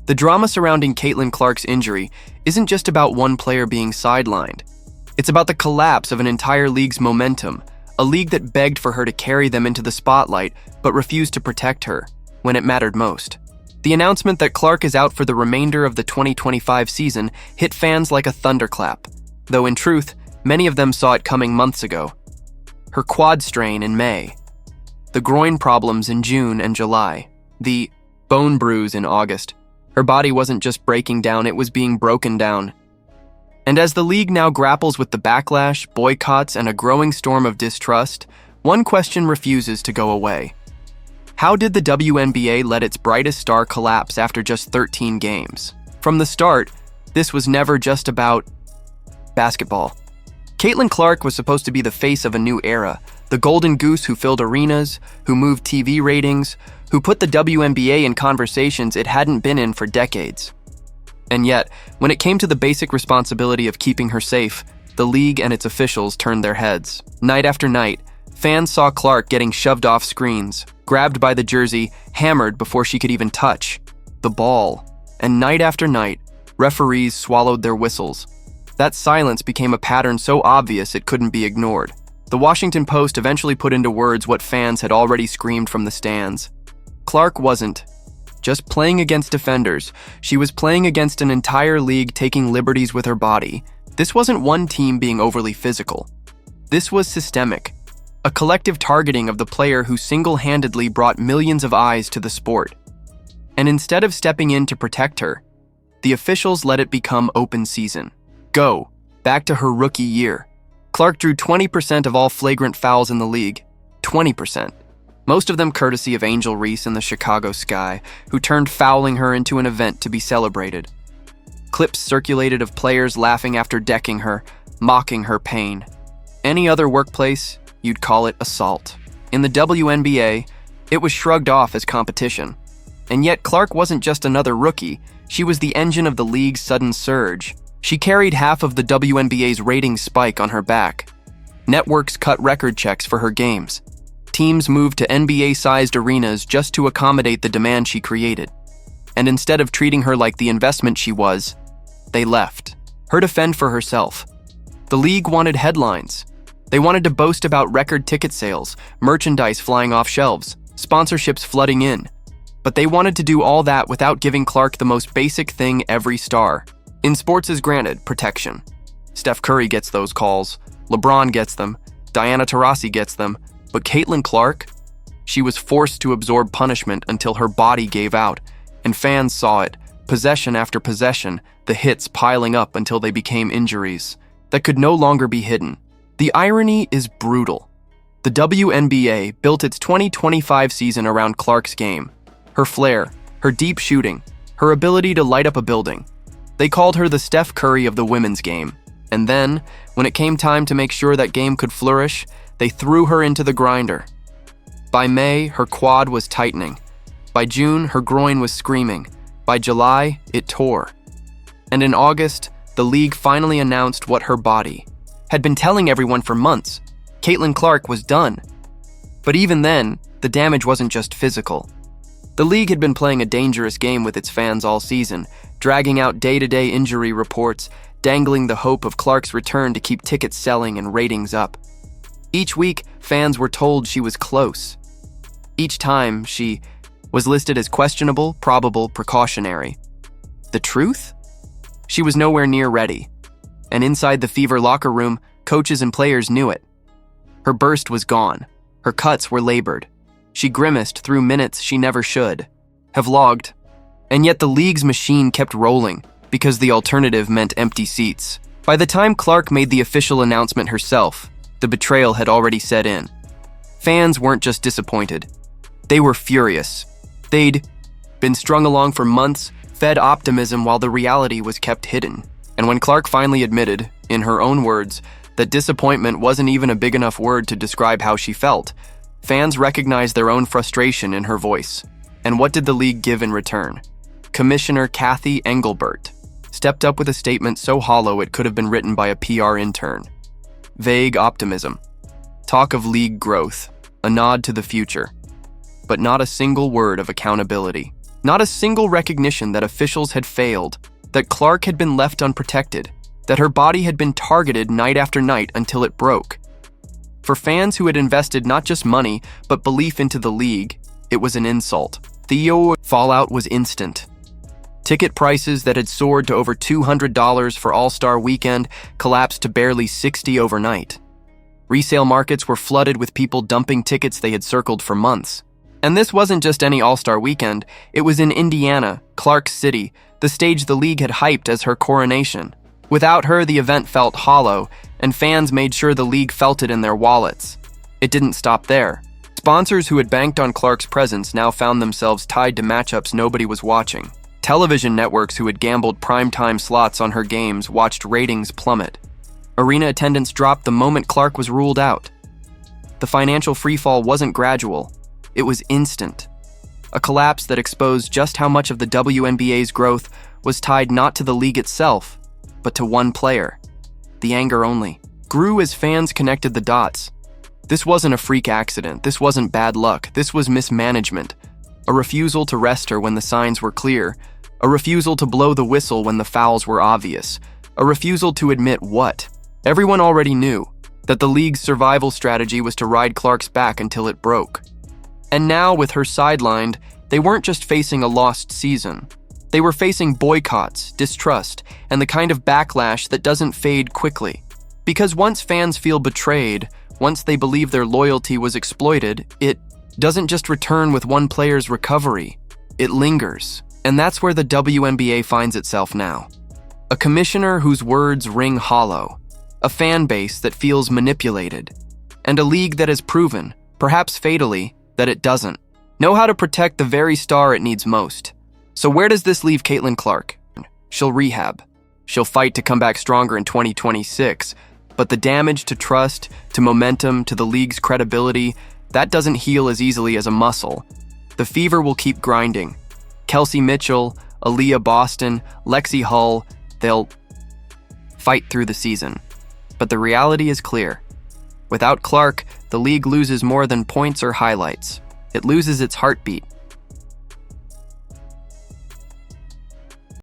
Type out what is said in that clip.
The drama surrounding Caitlin Clark's injury isn't just about one player being sidelined. It's about the collapse of an entire league's momentum, a league that begged for her to carry them into the spotlight but refused to protect her when it mattered most. The announcement that Clark is out for the remainder of the 2025 season hit fans like a thunderclap, though in truth, many of them saw it coming months ago. Her quad strain in May, the groin problems in June and July, the bone bruise in August. Her body wasn't just breaking down, it was being broken down. And as the league now grapples with the backlash, boycotts, and a growing storm of distrust, one question refuses to go away. How did the WNBA let its brightest star collapse after just 13 games? From the start, this was never just about basketball. Caitlin Clark was supposed to be the face of a new era, the golden goose who filled arenas, who moved TV ratings, who put the WNBA in conversations it hadn't been in for decades. And yet, when it came to the basic responsibility of keeping her safe, the league and its officials turned their heads. Night after night, fans saw Clark getting shoved off screens, grabbed by the jersey, hammered before she could even touch the ball. And night after night, referees swallowed their whistles. That silence became a pattern so obvious it couldn't be ignored. The Washington Post eventually put into words what fans had already screamed from the stands. Clark wasn't just playing against defenders, she was playing against an entire league taking liberties with her body. This wasn't one team being overly physical. This was systemic. A collective targeting of the player who single-handedly brought millions of eyes to the sport. And instead of stepping in to protect her, the officials let it become open season. Go back to her rookie year. Clark drew 20% of all flagrant fouls in the league. 20%. Most of them courtesy of Angel Reese in the Chicago Sky, who turned fouling her into an event to be celebrated. Clips circulated of players laughing after decking her, mocking her pain. Any other workplace, you'd call it assault. In the WNBA, it was shrugged off as competition. And yet Clark wasn't just another rookie, she was the engine of the league's sudden surge. She carried half of the WNBA's ratings spike on her back. Networks cut record checks for her games. Teams moved to NBA-sized arenas just to accommodate the demand she created. And instead of treating her like the investment she was, they left her to fend for herself. The league wanted headlines. They wanted to boast about record ticket sales, merchandise flying off shelves, sponsorships flooding in. But they wanted to do all that without giving Clark the most basic thing every star in sports is granted: protection. Steph Curry gets those calls, LeBron gets them, Diana Taurasi gets them, but Caitlin Clark? She was forced to absorb punishment until her body gave out, and fans saw it, possession after possession, the hits piling up until they became injuries that could no longer be hidden. The irony is brutal. The WNBA built its 2025 season around Clark's game, her flair, her deep shooting, her ability to light up a building. They called her the Steph Curry of the women's game. And then, when it came time to make sure that game could flourish, they threw her into the grinder. By May, her quad was tightening. By June, her groin was screaming. By July, it tore. And in August, the league finally announced what her body had been telling everyone for months. Caitlin Clark was done. But even then, the damage wasn't just physical. The league had been playing a dangerous game with its fans all season, dragging out day-to-day injury reports, dangling the hope of Clark's return to keep tickets selling and ratings up. Each week, fans were told she was close. Each time, she was listed as questionable, probable, precautionary. The truth? She was nowhere near ready. And inside the Fever locker room, coaches and players knew it. Her burst was gone. Her cuts were labored. She grimaced through minutes she never should have logged. And yet the league's machine kept rolling, because the alternative meant empty seats. By the time Clark made the official announcement herself, the betrayal had already set in. Fans weren't just disappointed. They were furious. They'd been strung along for months, fed optimism while the reality was kept hidden. And when Clark finally admitted, in her own words, that disappointment wasn't even a big enough word to describe how she felt, fans recognized their own frustration in her voice. And what did the league give in return? Commissioner Kathy Engelbert stepped up with a statement so hollow it could have been written by a PR intern. Vague optimism, talk of league growth, a nod to the future, but not a single word of accountability. Not a single recognition that officials had failed, that Clark had been left unprotected, that her body had been targeted night after night until it broke. For fans who had invested not just money, but belief into the league, it was an insult. The fallout was instant. Ticket prices that had soared to over $200 for All-Star Weekend collapsed to barely $60 overnight. Resale markets were flooded with people dumping tickets they had circled for months. And this wasn't just any All-Star Weekend, it was in Indiana, Clark City, the stage the league had hyped as her coronation. Without her, the event felt hollow, and fans made sure the league felt it in their wallets. It didn't stop there. Sponsors who had banked on Clark's presence now found themselves tied to matchups nobody was watching. Television networks who had gambled primetime slots on her games watched ratings plummet. Arena attendance dropped the moment Clark was ruled out. The financial freefall wasn't gradual, it was instant. A collapse that exposed just how much of the WNBA's growth was tied not to the league itself, but to one player. The anger only grew as fans connected the dots. This wasn't a freak accident, this wasn't bad luck, this was mismanagement. A refusal to rest her when the signs were clear, a refusal to blow the whistle when the fouls were obvious, a refusal to admit what? Everyone already knew, that the league's survival strategy was to ride Clark's back until it broke. And now, with her sidelined, they weren't just facing a lost season. They were facing boycotts, distrust, and the kind of backlash that doesn't fade quickly. Because once fans feel betrayed, once they believe their loyalty was exploited, it doesn't just return with one player's recovery, it lingers. And that's where the WNBA finds itself now. A commissioner whose words ring hollow, a fan base that feels manipulated, and a league that has proven, perhaps fatally, that it doesn't know how to protect the very star it needs most. So where does this leave Caitlin Clark? She'll rehab. She'll fight to come back stronger in 2026, but the damage to trust, to momentum, to the league's credibility, that doesn't heal as easily as a muscle. The fever will keep grinding. Kelsey Mitchell, Aaliyah Boston, Lexi Hull, they'll fight through the season. But the reality is clear. Without Clark, the league loses more than points or highlights. It loses its heartbeat.